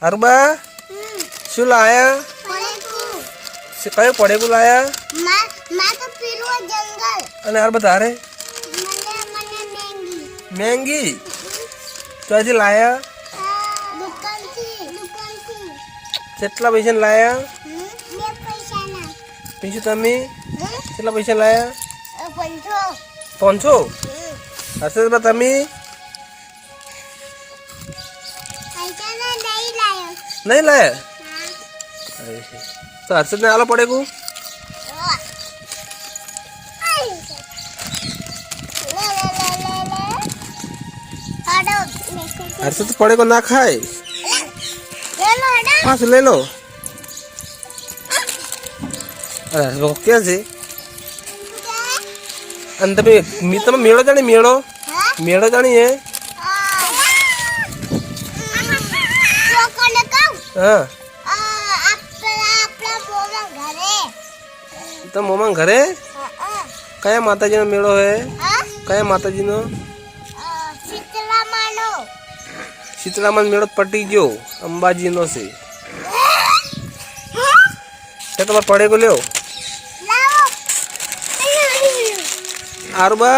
Aruba शू लाया कयो पड़ेगु लाया अने अरुबा तारे मैंगी तो आज लाया કેટલા પૈસા લાયા પીછું તમે કેટલા પૈસા લાયા 500 હર્ષદભાઈ તમે नहीं लाया तो हर्षद ने आला पड़ेगु हर्षद पड़ेगो ना खाए हाँ से ले लो अरे वो क्या से अंत में तुम मेड़ो जानी मेड़ो जानी है हाँ तो मोमा घरे कया माताजी नो मेड़ो है कया माताजी नो शीतलामान मेड़ो पटी गयो अंबाजी नो से क्या तुम्हारे पड़े को ले आरुबा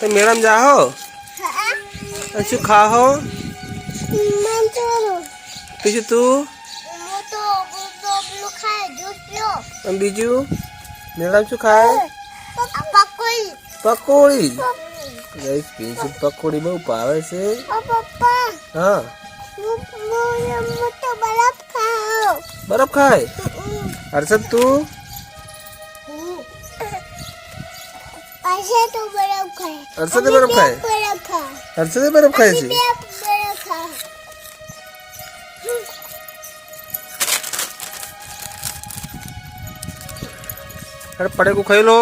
तो मेड़ा में जाओ अच्छु खाओ पीछे तू बीजू मेड़ा में खाए पकोड़ी पकोड़ी बहु पावे से हाँ बर्फ खाए हर्षद तू हर्षद बर्फ खाए हर्षद बर्फ खाए से अरे पड़े को खाई लो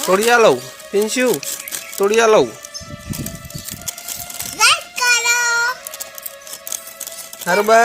तोड़िया लो पिंशु तोड़िया लो हरबा